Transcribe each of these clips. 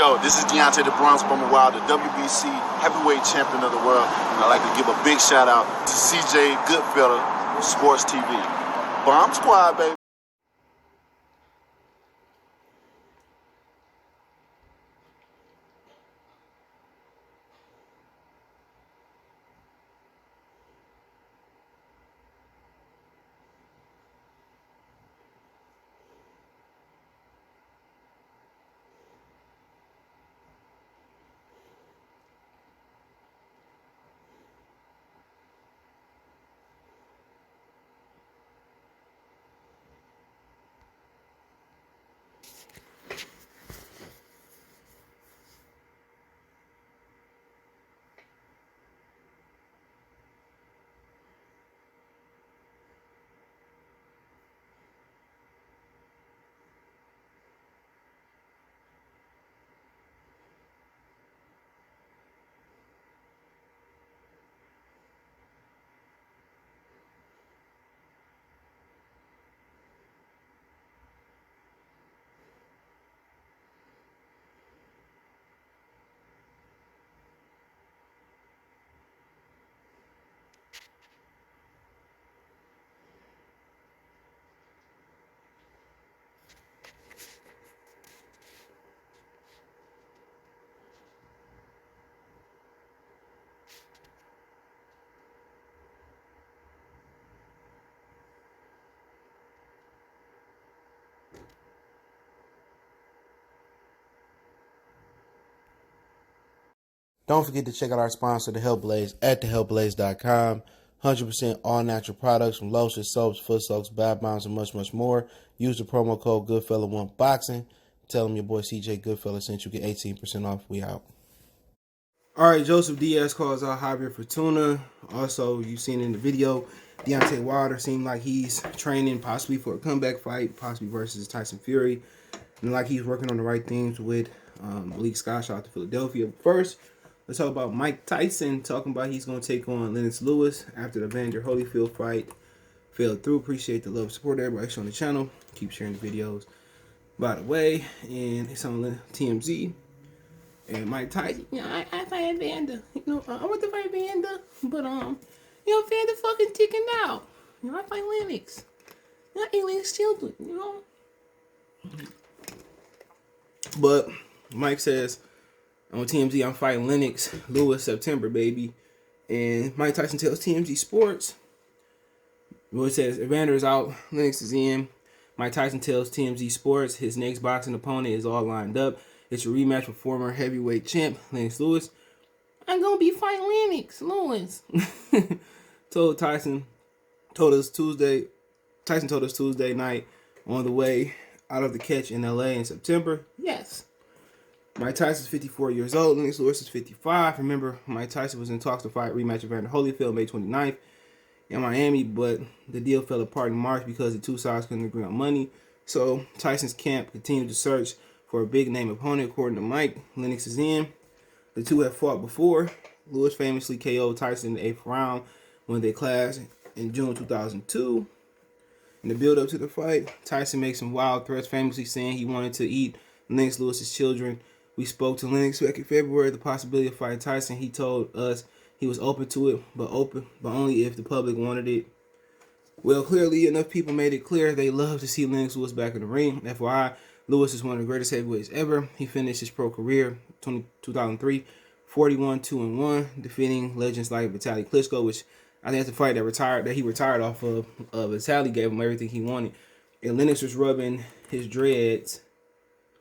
Yo, this is Deontay the Bronx Bummer Wild, the WBC heavyweight champion of the world. And I'd like to give a big shout out to CJ Goodfella, Sports TV. Bomb Squad, baby. Don't forget to check out our sponsor, The Health Blaze, at thehealthblaze.com. 100% all natural products from lotions, soaps, foot soaks, bath bombs, and much, much more. Use the promo code Goodfella1Boxing. Tell them your boy CJ Goodfella sent you. Get 18% off. We out. All right, Joseph Diaz calls out Javier Fortuna. Also, you've seen in the video, Deontay Wilder seemed like he's training possibly for a comeback fight, possibly versus Tyson Fury. And like he's working on the right things with Malik Scott, shout out to Philadelphia. First, let's talk about Mike Tyson talking about he's going to take on Lennox Lewis after the Evander Holyfield fight fell through. Appreciate the love and support everybody on the channel. Keep sharing the videos. By the way, and it's on TMZ. And Mike Tyson, I fight Evander. I want to fight Evander, but Evander fucking ticking out. I fight Lennox. I ain't Lennox children, But Mike says on TMZ, I'm fighting Lennox Lewis September, baby. And Mike Tyson tells TMZ Sports, it says Evander is out, Lennox is in. Mike Tyson tells TMZ Sports his next boxing opponent is all lined up. It's a rematch with former heavyweight champ Lennox Lewis. I'm gonna be fighting Lennox Lewis. Tyson told us Tuesday night on the way out of the catch in LA in September. Yes. Mike Tyson's 54 years old. Lennox Lewis is 55. Remember, Mike Tyson was in talks to fight rematch of Evander Holyfield May 29th in Miami, but the deal fell apart in March because the two sides couldn't agree on money. So Tyson's camp continued to search for a big-name opponent. According to Mike, Lennox is in. The two have fought before. Lewis famously KO'd Tyson in the 8th round when they clashed in June 2002. In the build-up to the fight, Tyson makes some wild threats, famously saying he wanted to eat Lennox Lewis's children. We spoke to Lennox back in February the possibility of fighting Tyson. He told us he was open to it, but only if the public wanted it. Well, clearly enough people made it clear they love to see Lennox Lewis back in the ring. FYI, Lewis is one of the greatest heavyweights ever. He finished his pro career 2003, 41-2-1, defeating legends like Vitaly Klitschko, which I think that's the fight that he retired off of. Vitaly gave him everything he wanted. And Lennox was rubbing his dreads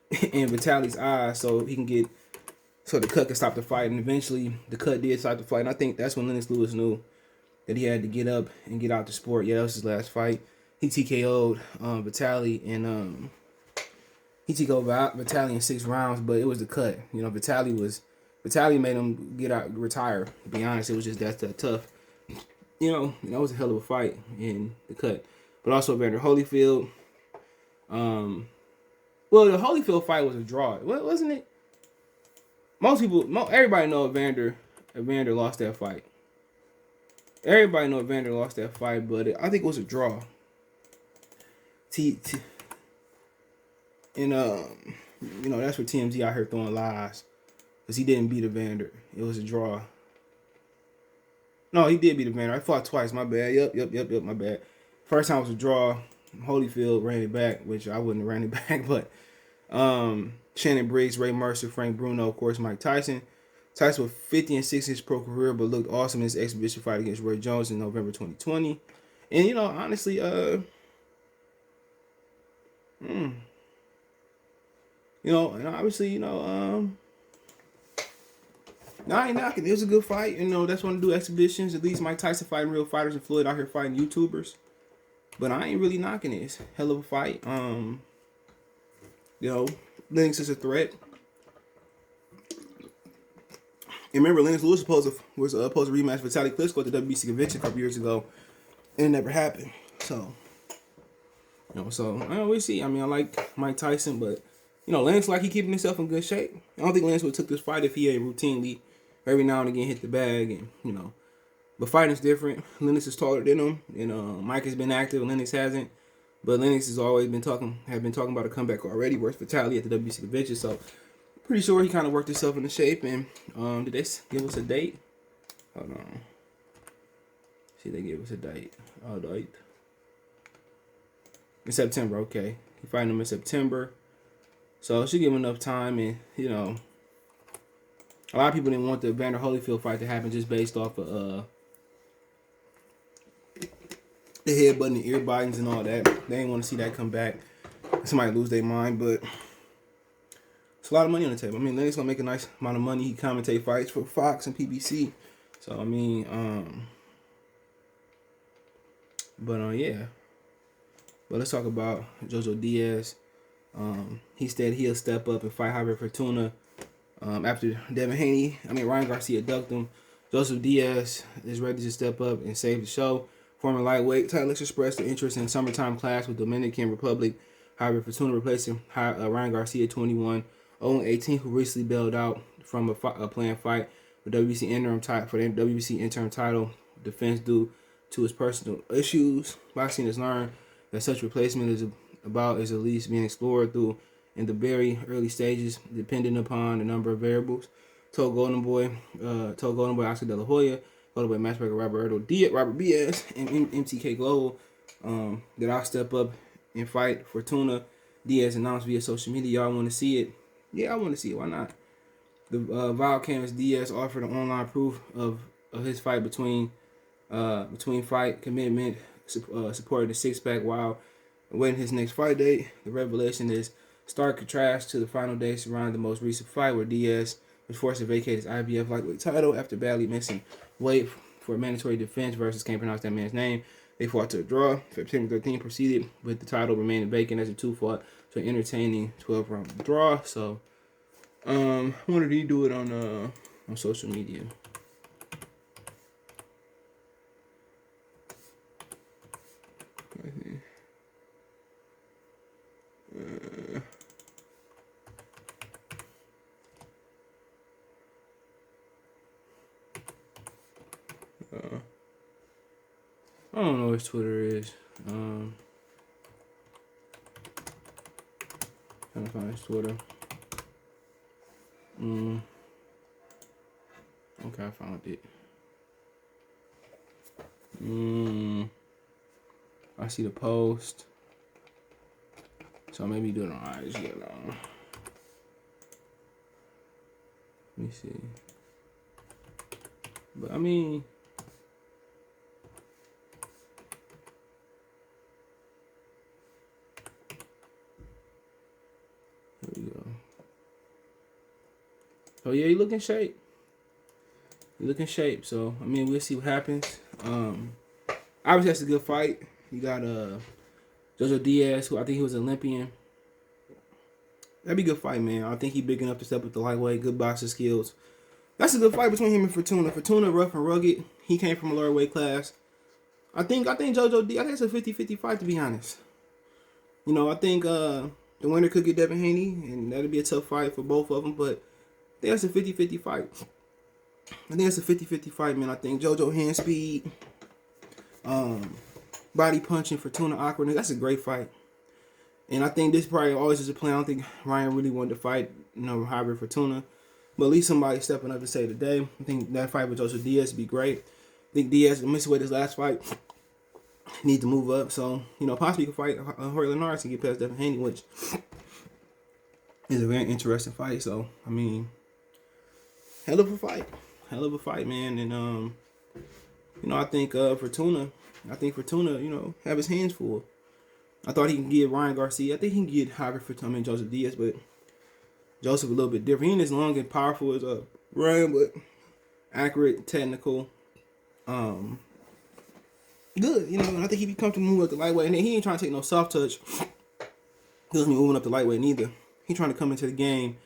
in Vitaly's eyes so the cut could stop the fight. And eventually the cut did stop the fight. And I think that's when Lennox Lewis knew that he had to get up and get out the sport. Yeah, that was his last fight. He TKO'd Vitaly and he TKO'd Vitaly in 6 rounds, but it was the cut. Vitaly made him retire. To be honest, it was just that tough. That was a hell of a fight in the cut. But also Evander Holyfield. Well, the Holyfield fight was a draw, wasn't it? Everybody know Evander lost that fight. Everybody know Evander lost that fight, but I think it was a draw. you know, that's where TMZ out here throwing lies. Because he didn't beat Evander. It was a draw. No, he did beat Evander. I fought twice. My bad. Yep. My bad. First time was a draw. Holyfield ran it back, which I wouldn't have ran it back. But Shannon Briggs, Ray Mercer, Frank Bruno, of course, Mike Tyson. Tyson with 50-6 in his pro career, but looked awesome in his exhibition fight against Roy Jones in November 2020. And, you know, honestly, you know, and obviously, you know, no, I ain't knocking. It was a good fight. You know, that's when I do exhibitions. At least Mike Tyson fighting real fighters and Floyd out here fighting YouTubers. But I ain't really knocking it. It's a hell of a fight. You know, Lennox is a threat. And remember, Lennox Lewis was supposed to rematch Vitaly Klitschko at the WBC convention a couple years ago. And it never happened. So, you know, we'll see. I mean, I like Mike Tyson, but, you know, Lennox like he keeping himself in good shape. I don't think Lennox would have took this fight if he had routinely every now and again hit the bag and, you know. But fighting's different. Lennox is taller than him. And Mike has been active and Lennox hasn't. But Lennox has always been talking about a comeback already versus Vitaly at the WBC convention. So pretty sure he kind of worked himself into shape. And did they give us a date? Hold on. See, they gave us a date. Oh, date. In September, okay. He fighting him in September. So it should give him enough time. And, you know, a lot of people didn't want the Evander Holyfield fight to happen just based off of the headbutt and the ear bitings and all that. They didn't want to see that come back. Somebody lose their mind, but it's a lot of money on the table. I mean, Lennox gonna make a nice amount of money. He commentate fights for Fox and PBC. So I mean, yeah. But let's talk about JoJo Diaz. He said he'll step up and fight Javier Fortuna after Ryan Garcia ducked him. Joseph Diaz is ready to step up and save the show. Former lightweight, Tyson expressed an interest in summertime clash with Dominican Republic. Javier Fortuna replacing Ryan Garcia, 21, 0-18, who recently bailed out from a planned fight for WBC interim title defense due to his personal issues. Boxing has learned that such replacement is at least being explored through in the very early stages, depending upon a number of variables. Told Golden Boy Oscar De La Hoya, Golden Boy matchmaker Robert Diaz, and MTK Global that I'll step up and fight Fortuna. Diaz announced via social media. Y'all want to see it? Yeah, I want to see it. Why not? The Vile Canvas Diaz offered an online proof of his fight between fight commitment, supported the six-pack while awaiting his next fight date. The revelation is stark contrast to the final days surrounding the most recent fight where Diaz was forced to vacate his IBF lightweight title after badly missing weight for a mandatory defense versus, can't pronounce that man's name. They fought to a draw. September 13th proceeded with the title remaining vacant as the two fought to an entertaining 12-round draw. So, when did he do it on social media? I don't know what his Twitter is. Trying to find his Twitter. Okay, I found it. I see the post. So maybe do it on IG alone. Let me see. But I mean, here we go. So yeah, you look in shape. So I mean, we'll see what happens. Obviously that's a good fight. You got JoJo Diaz, who I think he was an Olympian. That'd be a good fight, man. I think he's big enough to step up the lightweight, good boxing skills. That's a good fight between him and Fortuna. Fortuna, rough and rugged. He came from a lower weight class. I think JoJo Diaz, I think it's a 50-50 fight, to be honest. You know, I think the winner could get Devin Haney, and that'd be a tough fight for both of them, but I think that's a 50-50 fight. Man. I think JoJo hand speed, body punching, Fortuna awkwardness. That's a great fight. And I think this probably always is a plan. I don't think Ryan really wanted to fight, Hybrid Fortuna. But at least somebody stepping up to say today. I think that fight with Joseph Diaz would be great. I think Diaz missed away this last fight. Need to move up. So, possibly could fight Jorge Lennox and get past Devin Haney, which is a very interesting fight. So, I mean, hell of a fight. Hell of a fight, man. And, I think Fortuna, have his hands full. I thought he can get Ryan Garcia. I think he can get Joseph Diaz, but Joseph a little bit different. He ain't as long and powerful as Ryan, but accurate, technical, good. And I think he'd be comfortable moving up the lightweight. And he ain't trying to take no soft touch. He doesn't be moving up the lightweight neither. He trying to come into the game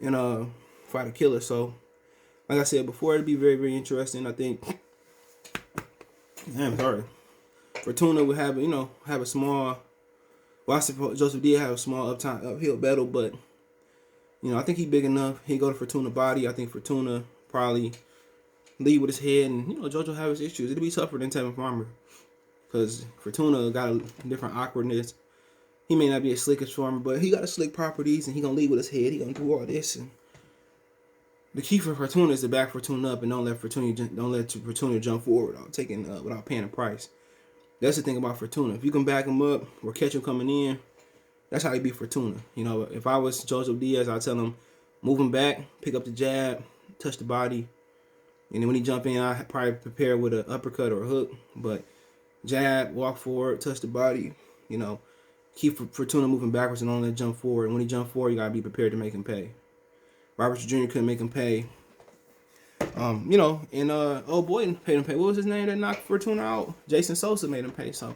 and fight a killer. So, like I said before, it'd be very, very interesting. I think. Damn, sorry. Fortuna would have a small. Well, I suppose Joseph Diaz have a small uphill battle, but I think he's big enough. He go to Fortuna body. I think Fortuna probably lead with his head, and JoJo have his issues. It'll be tougher than Tevin Farmer because Fortuna got a different awkwardness. He may not be as slick as Farmer, but he got a slick properties, and he gonna lead with his head. He gonna do all this, and the key for Fortuna is to back Fortuna up and don't let Fortuna jump forward without paying a price. That's the thing about Fortuna. If you can back him up or catch him coming in, that's how you beat Fortuna. If I was Joseph Diaz, I'd tell him, move him back, pick up the jab, touch the body. And then when he jump in, I'd probably prepare with an uppercut or a hook. But jab, walk forward, touch the body. Keep Fortuna moving backwards and don't let him jump forward. And when he jump forward, you got to be prepared to make him pay. Roberts Jr. couldn't make him pay. Old boy paid him pay. What was his name that knocked Fortuna out? Jason Sosa made him pay. So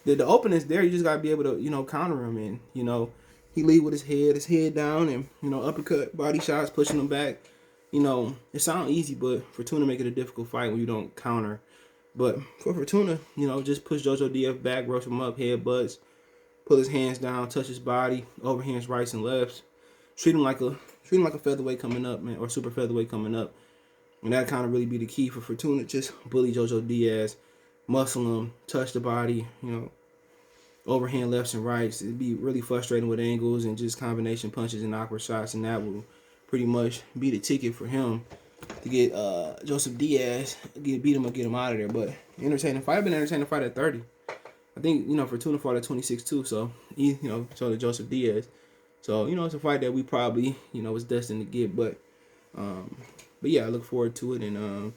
the opening's there. You just gotta be able to, counter him. And, he lead with his head down and, uppercut, body shots, pushing him back. It sounds easy, but Fortuna make it a difficult fight when you don't counter. But for Fortuna, just push JoJo Diaz back, rush him up, head butts, pull his hands down, touch his body, overhands rights and lefts. Treat him like a featherweight coming up, man, or super featherweight coming up. And that kind of really be the key for Fortuna. Just bully JoJo Diaz, muscle him, touch the body, overhand lefts and rights. It'd be really frustrating with angles and just combination punches and awkward shots, and that will pretty much be the ticket for him to get Joseph Diaz, beat him or get him out of there. But entertaining fight. I've been entertaining fight at 30. I think, Fortuna fought at 26 too, so so did Joseph Diaz. So, it's a fight that we probably, was destined to get, but yeah, I look forward to it. And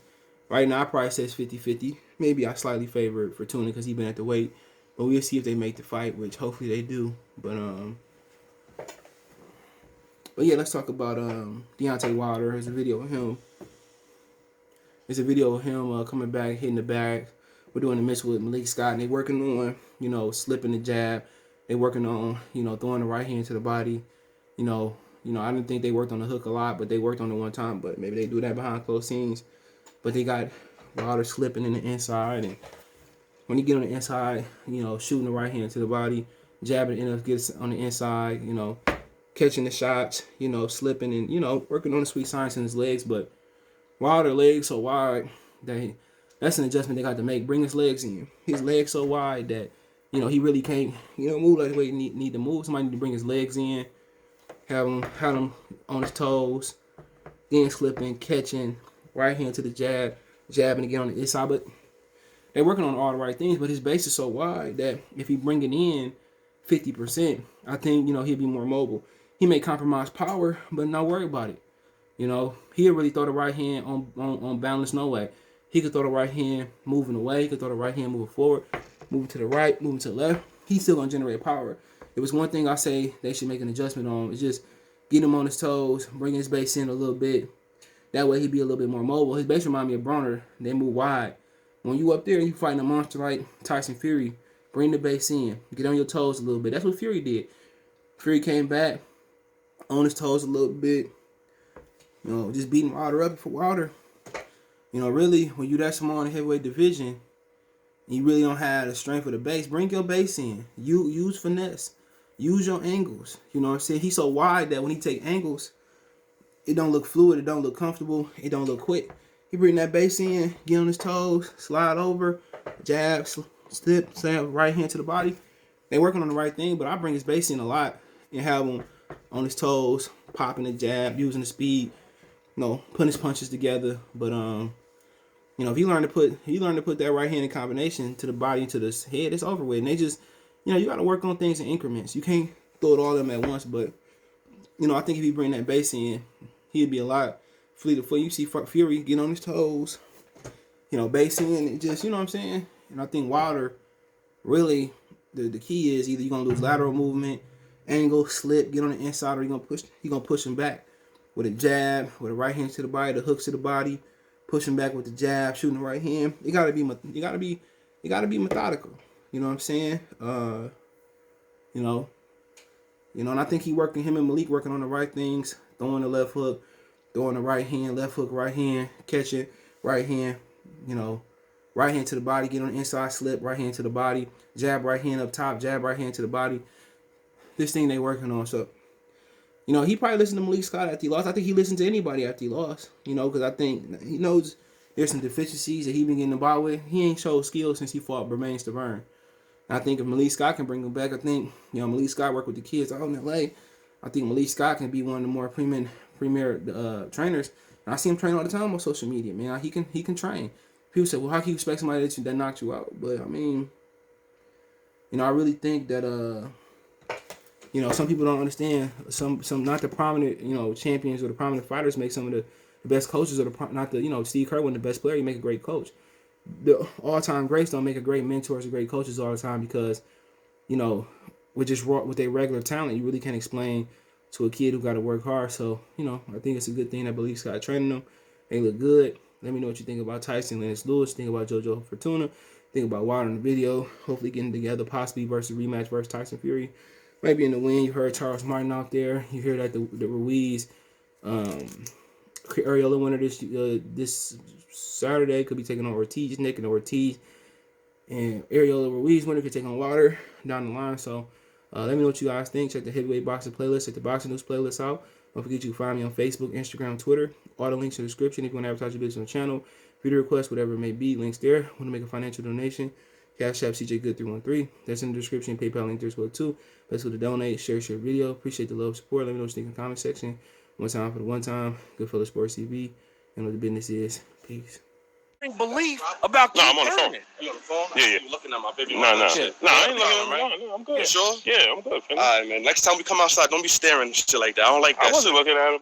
right now, I probably says 50-50. Maybe I slightly favor Fortuna because he's been at the weight. But we'll see if they make the fight, which hopefully they do. But yeah, let's talk about Deontay Wilder. There's a video of him. Coming back, hitting the bag. We're doing the mix with Malik Scott, and they working on, slipping the jab. They working on, throwing the right hand to the body. I didn't think they worked on the hook a lot, but they worked on it one time. But maybe they do that behind closed scenes. But they got Wilder slipping in the inside, and when you get on the inside, shooting the right hand to the body, jabbing it, gets on the inside, catching the shots, slipping and, working on the sweet science in his legs. But Wilder legs so wide that that's an adjustment they got to make. Bring his legs in. His legs so wide that, he really can't, move like the way he need to move. Somebody need to bring his legs in, have him on his toes, then slipping, catching, right hand to the jab, jabbing to get on the inside. But they're working on all the right things, but his base is so wide that if he bring it in 50%, I think, he'll be more mobile. He may compromise power, but not worry about it. He'll really throw the right hand on balance, no way. He could throw the right hand moving away. He could throw the right hand moving forward, moving to the right, moving to the left. He's still going to generate power. It was one thing I say they should make an adjustment on. Is just get him on his toes, bring his base in a little bit. That way he'd be a little bit more mobile. His base remind me of Bronner. They move wide. When you up there and you fighting a monster like Tyson Fury, bring the base in. Get on your toes a little bit. That's what Fury did. Fury came back on his toes a little bit. Just beating Wilder up for Wilder. Really, when you that small in the heavyweight division, you really don't have the strength of the base. Bring your base in. You use finesse. Use your angles. You know what I'm saying? He's so wide that when he take angles, it don't look fluid. It don't look comfortable. It don't look quick. He bring that base in, get on his toes, slide over, jab, slip, slam, right hand to the body. they working on the right thing. But I bring his base in a lot and have him on his toes, popping the jab, using the speed, putting his punches together. But if you learn to put that right hand in combination to the body, to the head, it's over with. And they just, you got to work on things in increments. You can't throw it all of them at once. But I think if you bring that base in, he'd be a lot fleet of foot. You see Fury get on his toes, base in, and just, you know what I'm saying? And I think Wilder, really, the key is either you're going to lose lateral movement, angle, slip, get on the inside, or you're going to push him back with a jab, with a right hand to the body, the hooks to the body, push him back with the jab, shooting the right hand. You got to be methodical. You know what I'm saying? And I think him and Malik working on the right things, throwing the left hook, throwing the right hand, left hook, right hand, catching, right hand, right hand to the body, get on the inside, slip, right hand to the body, jab, right hand up top, jab, right hand to the body. This thing they working on. So, he probably listened to Malik Scott after he lost. I think he listened to anybody after he lost, because I think he knows there's some deficiencies that he been getting the ball with. He ain't showed skills since he fought Bermane Stiverne. I think if Malik Scott can bring him back, I think, Malik Scott worked with the kids out in LA. I think Malik Scott can be one of the more premier trainers. And I see him train all the time on social media, man. He can train. People say, well, how can you expect somebody that knocked you out? But, I mean, I really think that, some people don't understand. Some not the prominent, champions or the prominent fighters make some of the best coaches, or Steve Kerr wasn't the best player. He make a great coach. The all-time greats don't make a great mentors or great coaches all the time because, with their regular talent, you really can't explain to a kid who got to work hard. So, I think it's a good thing that Malik Scott training them. They look good. Let me know what you think about Tyson, Lennox Lewis. Think about JoJo Fortuna. Think about Wilder in the video. Hopefully getting together, possibly rematch versus Tyson Fury. Maybe in the win. You heard Charles Martin out there. You hear that the Ruiz, Ariola winner this Saturday could be taking on Ortiz, Nick and Ortiz. And Ariola Ruiz winner could take on Wilder down the line. So let me know what you guys think. Check the Heavyweight Boxing playlist. Check the Boxing News playlist out. Don't forget you can find me on Facebook, Instagram, Twitter. All the links in the description. If you want to advertise your business on the channel, video request, whatever it may be, links there. Want to make a financial donation? Cash App CJ Good 313. That's in the description. PayPal link there as well too. Let's go to donate, share video. Appreciate the love, support. Let me know what you think in the comment section. One time for the one time. Goodfellas Sports TV. And what the business is. Peace. Belief about I'm on the phone. You on the phone? Yeah. You looking at my baby? No, I ain't looking at him. No, I'm good. You sure? Yeah, I'm good. All right, man. Next time we come outside, don't be staring and shit like that. I don't like that. I wasn't looking at him.